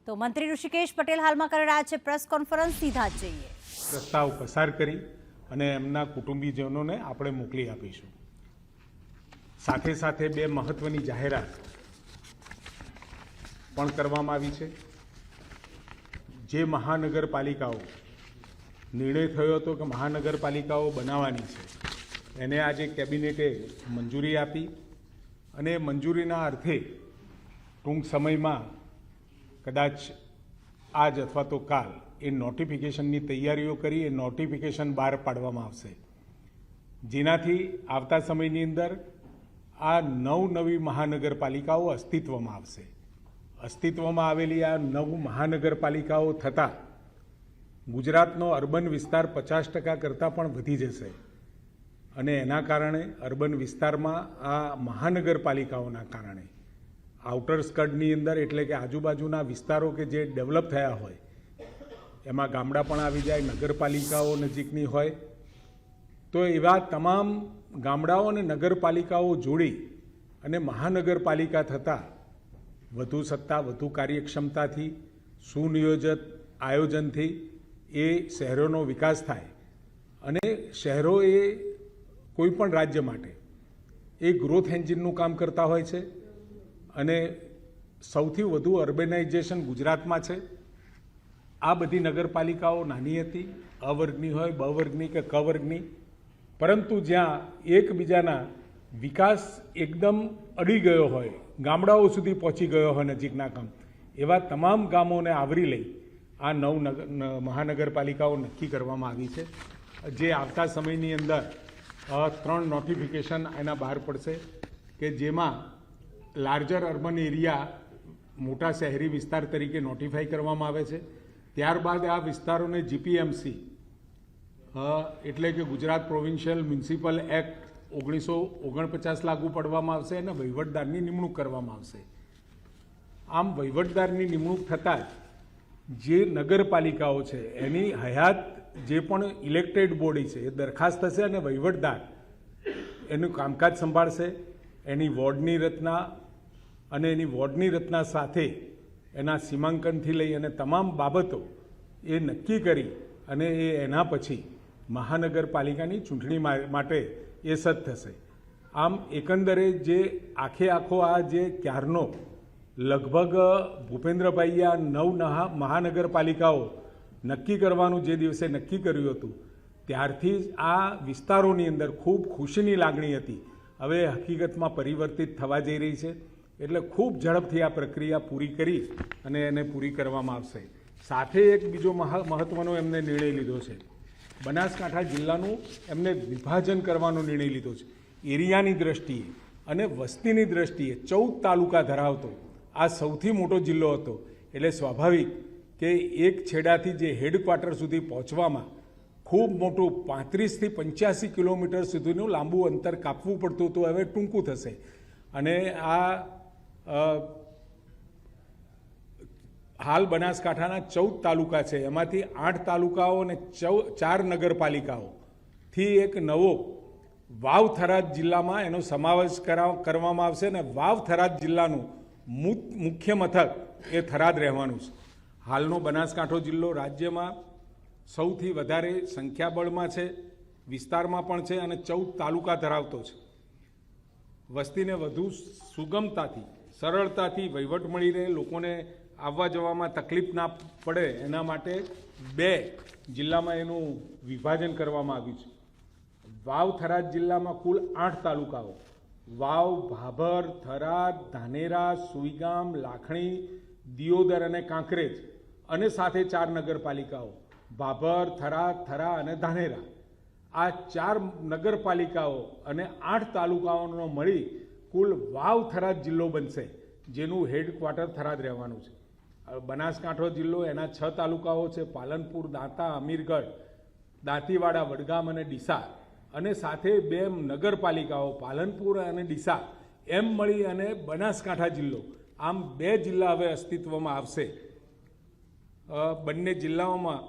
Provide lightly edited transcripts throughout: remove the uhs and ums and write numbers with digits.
તો મંત્રી ઋષિકેશ પટેલ હાલમાં કરી રહ્યા છે પ્રેસ કોન્ફરન્સ, સીધા જ જઈએ. પ્રસ્તાવ પસાર કરી અને એમના કુટુંબીજનોને આપણે મોકલી આપીશું. સાથે સાથે બે મહત્વની જાહેરાત પણ કરવામાં આવી છે. જે મહાનગરપાલિકાઓ નિર્ણય થયો હતો કે મહાનગરપાલિકાઓ બનાવવાની છે, એને આજે કેબિનેટે મંજૂરી આપી અને મંજૂરીના અર્થે ટૂંક સમયમાં કદાચ આજ અથવા તો કાલ એ નોટિફિકેશનની તૈયારીઓ કરી એ નોટિફિકેશન બહાર પાડવામાં આવશે, જેનાથી આવતા સમયની અંદર આ નવી મહાનગરપાલિકાઓ અસ્તિત્વમાં આવશે. અસ્તિત્વમાં આવેલી આ 9 મહાનગરપાલિકાઓ થતાં ગુજરાતનો અર્બન વિસ્તાર 50% કરતાં પણ વધી જશે અને એના કારણે અર્બન વિસ્તારમાં આ મહાનગરપાલિકાઓના કારણે આઉટર સ્કર્ટની અંદર એટલે કે આજુબાજુના વિસ્તારો કે જે ડેવલપ થયા હોય એમાં ગામડા પણ આવી જાય, નગરપાલિકાઓ નજીકની હોય, તો એવા તમામ ગામડાઓ અને નગરપાલિકાઓ જોડી અને મહાનગરપાલિકા થતાં વધુ સત્તા, વધુ કાર્યક્ષમતાથી, સુનિયોજિત આયોજનથી એ શહેરોનો વિકાસ થાય અને શહેરો એ કોઈ પણ રાજ્ય માટે એ ગ્રોથ એન્જિનનું કામ કરતા હોય છે અને સૌથી વધુ અર્બેનાઇઝેશન ગુજરાતમાં છે. આ બધી નગરપાલિકાઓ નાની હતી, અ વર્ગની હોય, બ વર્ગની કે ક વર્ગની, પરંતુ જ્યાં એકબીજાના વિકાસ એકદમ અડી ગયો હોય, ગામડાઓ સુધી પહોંચી ગયો હોય નજીકના ગામ, એવા તમામ ગામોને આવરી લઈ આ 9 મહાનગરપાલિકાઓ નક્કી કરવામાં આવી છે. જે આવતા સમયની અંદર 3 નોટિફિકેશન એના બહાર પડશે કે જેમાં લાર્જર અર્બન એરિયા મોટા શહેરી વિસ્તાર તરીકે નોટિફાઈ કરવામાં આવે છે. ત્યારબાદ આ વિસ્તારોને જીપીએમસી એટલે કે ગુજરાત પ્રોવિન્શિયલ મ્યુનિસિપલ એક્ટ 1949 લાગુ પાડવામાં આવશે અને વહીવટદારની નિમણૂક કરવામાં આવશે. આમ વહીવટદારની નિમણૂક થતાં જ જે નગરપાલિકાઓ છે એની હયાત જે પણ ઇલેક્ટેડ બોડી છે એ દરખાસ્ત થશે અને વહીવટદાર એનું કામકાજ સંભાળશે. એની વોર્ડની રચના અને એની વોર્ડની રચના સાથે એના સીમાંકનથી લઈ અને તમામ બાબતો એ નક્કી કરી અને એના પછી મહાનગરપાલિકાની ચૂંટણી માટે એ સજ્જ થશે. આમ એકંદરે જે આખો આ જે ક્યારનો લગભગ ભૂપેન્દ્રભાઈએ આ 9 મહાનગરપાલિકાઓ નક્કી કરવાનું જે દિવસે નક્કી કર્યું હતું ત્યારથી જ આ વિસ્તારોની અંદર ખૂબ ખુશીની લાગણી હતી. હવે હકીકતમાં પરિવર્તિત થવા જઈ રહી છે, એટલે ખૂબ ઝડપથી આ પ્રક્રિયા પૂરી કરી અને એને પૂરી કરવામાં આવશે. સાથે એક બીજો મહત્ત્વનો એમને નિર્ણય લીધો છે. બનાસકાંઠા જિલ્લાનું એમને વિભાજન કરવાનો નિર્ણય લીધો છે. એરિયાની દ્રષ્ટિએ અને વસ્તીની દ્રષ્ટિએ 14 તાલુકા ધરાવતો આ સૌથી મોટો જિલ્લો હતો, એટલે સ્વાભાવિક કે એક છેડાથી જે હેડક્વાર્ટર સુધી પહોંચવામાં ખૂબ મોટું 35 થી 85 કિલોમીટર સુધીનું લાંબુ અંતર કાપવું પડતું હતું, હવે ટૂંકું થશે. અને આ હાલ બનાસકાંઠાના 14 તાલુકા છે, એમાંથી 8 તાલુકાઓ અને 4 નગરપાલિકાઓથી એક નવો વાવ થરાદ જિલ્લામાં એનો સમાવેશ કરવામાં આવશે અને વાવ થરાદ જિલ્લાનું મુખ્ય મથક એ થરાદ રહેવાનું છે. હાલનો બનાસકાંઠો જિલ્લો રાજ્યમાં સૌથી વધારે સંખ્યાબળમાં છે, વિસ્તારમાં પણ છે અને 14 તાલુકા ધરાવતો છે. વસ્તીને વધુ સુગમતાથી, સરળતાથી વહીવટ મળી રહે, લોકોને આવવા જવામાં તકલીફ ના પડે એના માટે 2 જિલ્લામાં એનું વિભાજન કરવામાં આવ્યું છે. વાવ થરાદ જિલ્લામાં કુલ 8 તાલુકાઓ, વાવ, ભાભર, થરાદ, ધાનેરા, સુઈગામ, લાખણી, દિયોદર અને કાંકરેજ, અને સાથે 4 નગરપાલિકાઓ ભાભર, થરાદ, થરા અને ધાનેરા. આ 4 નગરપાલિકાઓ અને 8 તાલુકાઓનો મળી કુલ વાવ થરાદ જિલ્લો બનશે, જેનું હેડક્વાર્ટર થરાદ રહેવાનું છે. બનાસકાંઠો જિલ્લો એના 6 તાલુકાઓ છે, પાલનપુર, દાંતા, અમીરગઢ, દાંતીવાડા, વડગામ અને ડીસા, અને સાથે 2 નગરપાલિકાઓ પાલનપુર અને ડીસા, એમ મળી અને બનાસકાંઠા જિલ્લો. આમ 2 જિલ્લા હવે અસ્તિત્વમાં આવશે. બંને જિલ્લાઓમાં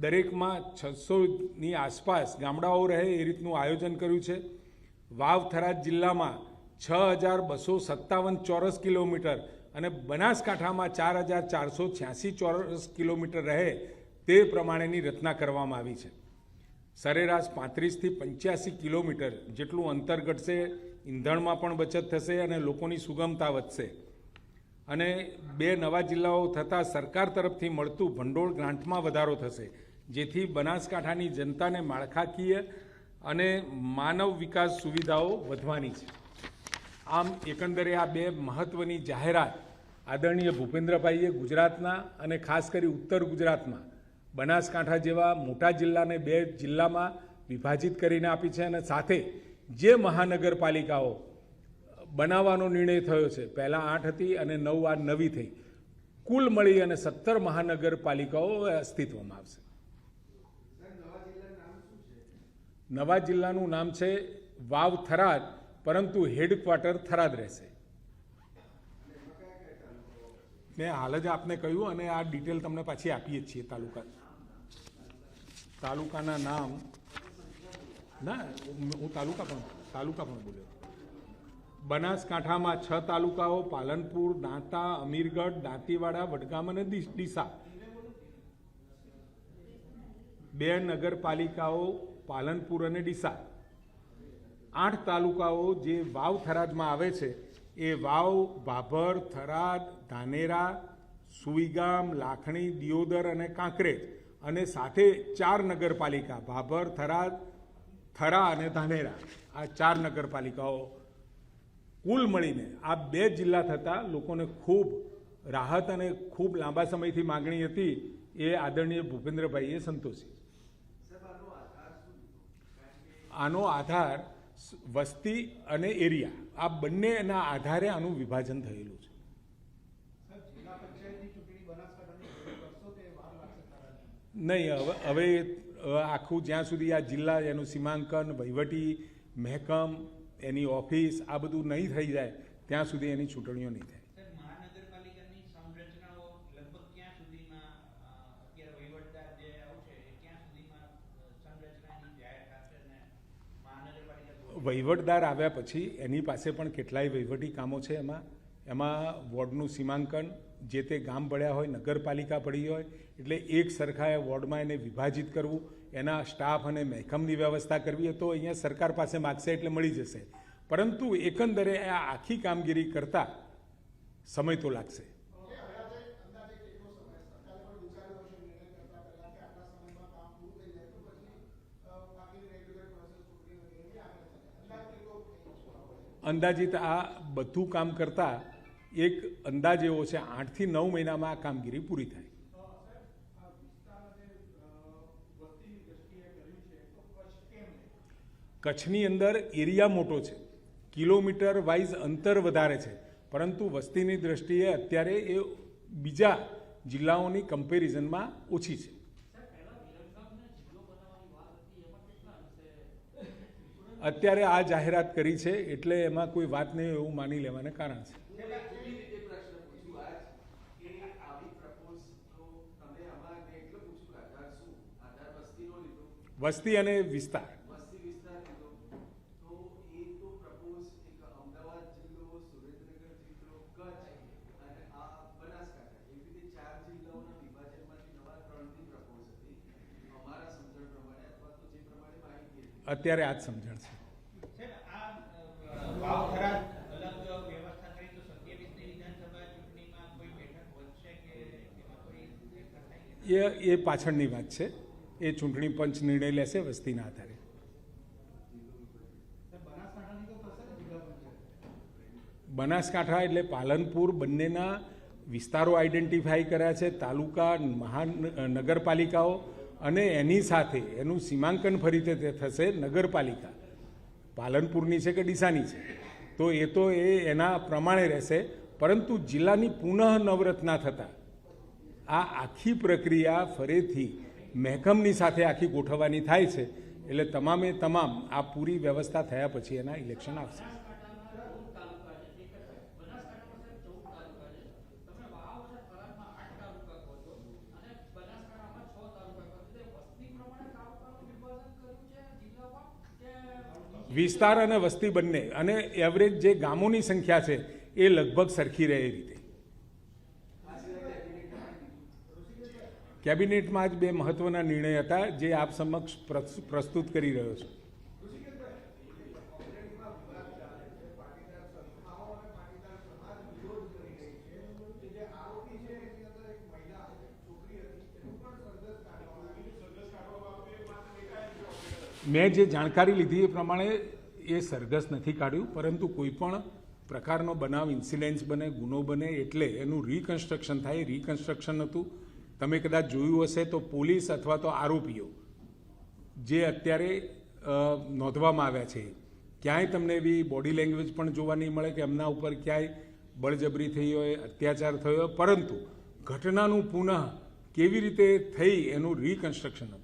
દરેકમાં 600ની આસપાસ ગામડાઓ રહે એ રીતનું આયોજન કર્યું છે. વાવ થરાદ જિલ્લામાં 6257 ચોરસ કિલોમીટર અને બનાસકાંઠામાં 4486 ચોરસ કિલોમીટર રહે તે પ્રમાણેની રચના કરવામાં આવી છે. સરેરાશ 35થી 85 કિલોમીટર જેટલું અંતર ઘટશે, ઈંધણમાં પણ બચત થશે અને લોકોની સુગમતા વધશે. અને 2 નવા જિલ્લાઓ થતાં સરકાર તરફથી મળતું ભંડોળ ગ્રાન્ટમાં વધારો થશે, જેથી બનાસકાંઠાની જનતાને માળખાકીય અને માનવ વિકાસ સુવિધાઓ વધવાની છે. આમ એકંદરે આ 2 મહત્ત્વની જાહેરાત આદરણીય ભૂપેન્દ્રભાઈએ ગુજરાતના અને ખાસ કરી ઉત્તર ગુજરાતમાં બનાસકાંઠા જેવા મોટા જિલ્લાને 2 જિલ્લામાં વિભાજિત કરીને આપી છે. અને સાથે જે મહાનગરપાલિકાઓ બનાવવાનો નિર્ણય થયો છે, પહેલાં 8 હતી અને 9 આ નવી થઈ, કુલ મળી અને 17 મહાનગરપાલિકાઓ અસ્તિત્વમાં આવશે. નવા જિલ્લાનું નામ છે વાવ થરાદ, પરંતુ હેડક્વાર્ટર થરાદ રહેશે. મેં હાલ જ આપને કહ્યું અને આ ડિટેલ તમને પાછી આપીએ જ છીએ. તાલુકાના નામ ના, હું તાલુકા પણ બોલ્યો. બનાસકાંઠામાં 6 તાલુકાઓ: પાલનપુર, દાંતા, અમીરગઢ, દાંતીવાડા, વડગામ અને ડીસા. 2 નગરપાલિકાઓ પાલનપુર અને ડીસા. 8 તાલુકાઓ જે વાવ થરાદમાં આવે છે એ વાવ, ભાભર, થરાદ, ધાનેરા, સુઈગામ, લાખણી, દિયોદર અને કાંકરેજ. અને સાથે 4 નગરપાલિકા ભાભર, થરાદ, થરા અને ધાનેરા. આ 4 નગરપાલિકાઓ કુલ મળીને આ 2 જિલ્લા થતાં લોકોને ખૂબ રાહત અને ખૂબ લાંબા સમયથી માગણી હતી, એ આદરણીય ભૂપેન્દ્રભાઈએ સંતોષી. આનો આધાર વસ્તી અને એરિયા, આ બંનેના આધારે આનું વિભાજન થયેલું છે. નહીં, હવે આખું જ્યાં સુધી આ જિલ્લા, એનું સીમાંકન, વહીવટી મહેકમ, એની ઓફિસ, આ બધું નહીં થઈ જાય ત્યાં સુધી એની ચૂંટણીઓ નહીં થાય. મહાનગરપાલિકાની સંરચનાઓ લગભગ ક્યાં સુધીમાં અત્યારે વહીવટદાર જે આવશે ક્યાં સુધીમાં સંરચનાની જાહેર થશે ને મહાનગરપાલિકા વહીવટદાર આવ્યા પછી એની પાસે પણ કેટલાય વહીવટી કામો છે. એમાં વોર્ડનું સીમાંકન, જે તે ગામ પડ્યા હોય, નગરપાલિકા પડી હોય, એટલે એક સરખા વોર્ડમાં એને વિભાજિત કરવું, એના સ્ટાફ અને મહેકમની વ્યવસ્થા કરવી, એ તો અહીંયા સરકાર પાસે માગશે એટલે મળી જશે. પરંતુ એકંદરે આ આખી કામગીરી કરતાં સમય તો લાગશે. અંદાજિત આ બધું કામ કરતાં એક અંદાજ એવો છે 8 થી 9 મહિનામાં આ કામગીરી પૂરી થાય. કચ્છની અંદર એરિયા મોટો છે, કિલોમીટર વાઇઝ અંતર વધારે છે, પરંતુ વસ્તીની દ્રષ્ટિએ અત્યારે એ બીજા જિલ્લાઓની કમ્પેરિઝનમાં ઓછી છે. અત્યારે આ જાહેરાત કરી છે એટલે એમાં કોઈ વાત નહીં એવું માની લેવાને કારણ છે. વસ્તી અને વિસ્તાર. અત્યારે આ જ સમજણ છે. એ પાછળની વાત છે, એ ચૂંટણી પંચ નિર્ણય લેશે વસ્તીના આધારે. બનાસકાંઠા એટલે પાલનપુર, બંનેના વિસ્તારો આઈડેન્ટિફાઈ કર્યા છે, તાલુકા, નગરપાલિકાઓ, અને એની સાથે એનું સીમાંકન ફરી તે થશે નગરપાલિકા પાલનપુરની છે કે ડીસાની છે, તો એ એના પ્રમાણે રહેશે. પરંતુ જિલ્લાની પુનઃ નવરચના થતાં આ આખી પ્રક્રિયા ફરીથી મહેકમની સાથે આખી ગોઠવવાની થાય છે. એટલે તમામે તમામ આ પૂરી વ્યવસ્થા થયા પછી એના ઇલેક્શન આવશે. વિસ્તાર અને વસ્તી બંને, અને એવરેજ જે ગામોની સંખ્યા છે એ લગભગ સરખી રહે એ રીતે. કેબિનેટમાં જ 2 મહત્વના નિર્ણય હતા જે આપ સમક્ષ પ્રસ્તુત કરી રહ્યો છું. મેં જે જાણકારી લીધી એ પ્રમાણે એ સરઘસ નથી કાઢ્યું, પરંતુ કોઈ પણ પ્રકારનો બનાવ ઇન્સિડન્સ બને, ગુનો બને એટલે એનું રિકન્સ્ટ્રક્શન થાય. રિકન્સ્ટ્રક્શન હતું. તમે કદાચ જોયું હશે તો પોલીસ અથવા તો આરોપીઓ જે અત્યારે નોંધવામાં આવ્યા છે, ક્યાંય તમને એવી બોડી લેંગ્વેજ પણ જોવા નહીં મળે કે એમના ઉપર ક્યાંય બળજબરી થઈ હોય, અત્યાચાર થયો હોય, પરંતુ ઘટનાનું પુનઃ કેવી રીતે થઈ એનું રિકન્સ્ટ્રક્શન હતું.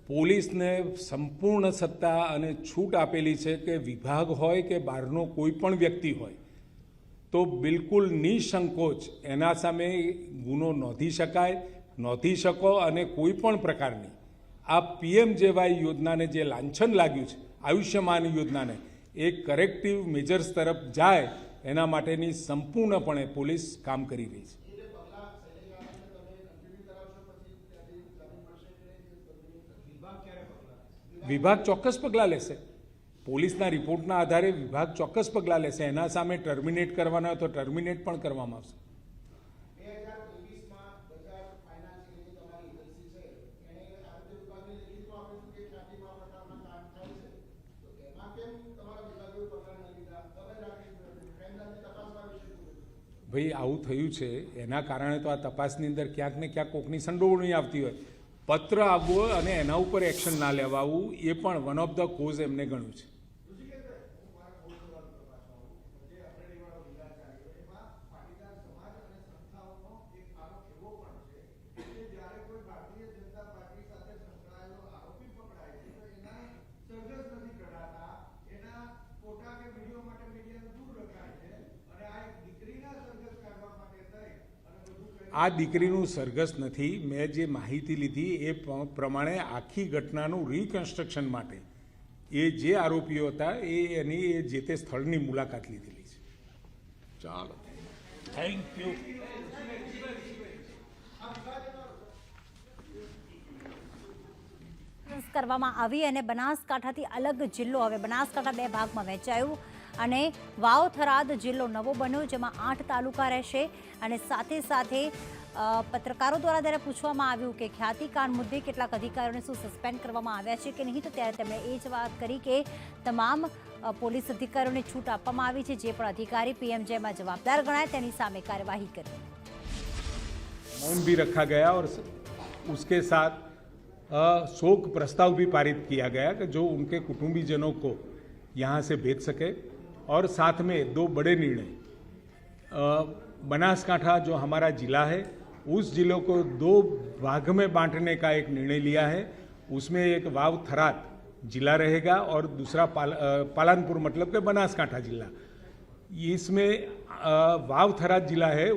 પોલીસને સંપૂર્ણ સત્તા અને છૂટ આપેલી છે કે વિભાગ હોય કે બહારનો કોઈ પણ વ્યક્તિ હોય તો બિલકુલ નિસંકોચ એના સામે ગુનો નોંધી શકાય, નોંધી શકો, અને કોઈ પણ પ્રકારની આ PMJY યોજનાને જે લાંછન લાગ્યું છે, આયુષ્યમાન યોજનાને, એ કરેક્ટિવ મેજર્સ તરફ જાય એના માટેની સંપૂર્ણપણે પોલીસ કામ કરી રહી છે. વિભાગ ચોક્કસ પગલાં લેશે. પોલીસના રિપોર્ટના આધારે વિભાગ ચોક્કસ પગલાં લેશે. એના સામે ટર્મિનેટ કરવાના હોય તો ટર્મિનેટ પણ કરવામાં આવશે. ભાઈ આવું થયું છે એના કારણે તો આ તપાસની અંદર ક્યાંક ને ક્યાંક કોકની સંડોવણી આવતી હોય. પત્ર આપવો અને એના ઉપર એક્શન ના લેવાવું એ પણ વન ઓફ ધ કોઝ એમને ગણ્યું છે. આ દીકરીનું સરઘસ નથી. મેં જે માહિતી લીધી એ પ્રમાણે આખી ઘટનાનું રિકન્સ્ટ્રક્શન માટે એ જે આરોપીઓ હતા એની જે તે સ્થળની મુલાકાત લીધેલી છે. ચાલો, થેન્ક યુ. કરવામાં આવી અને બનાસકાંઠાથી અલગ જિલ્લો હવે બનાસકાંઠા 2 ભાગમાં વહેંચાયું અને વાવ થરાદ જિલ્લો નવો બન્યો, જેમાં 8 તાલુકા રહેશે. અને સાથે સાથે પત્રકારો દ્વારા જ્યારે પૂછવામાં આવ્યું કે ખ્યાતિકાંડ મુદ્દે કેટલાક અધિકારીઓને શું સસ્પેન્ડ કરવામાં આવ્યા છે કે નહીં, તો ત્યારે તેમણે એ જ વાત કરી કે તમામ પોલીસ અધિકારીઓને છૂટ આપવામાં આવી છે. જે પણ અધિકારી PMJમાં જવાબદાર ગણાય તેની સામે કાર્યવાही કરી. मौन भी रखा गया और उसके साथ शोक प्रस्ताव भी पारित किया गया कि जो उनके कुटुंबीजनों को यहाँ से भेज सके. और साथ में 2 बड़े निर्णय, बनासकांठा जो हमारा जिला है उस जिलों को 2 भाग में बांटने का एक निर्णय लिया है. उसमें एक वाव थराद जिला रहेगा और दूसरा पालनपुर मतलब कि बनासकांठा जिला. इसमें वाव थराद जिला है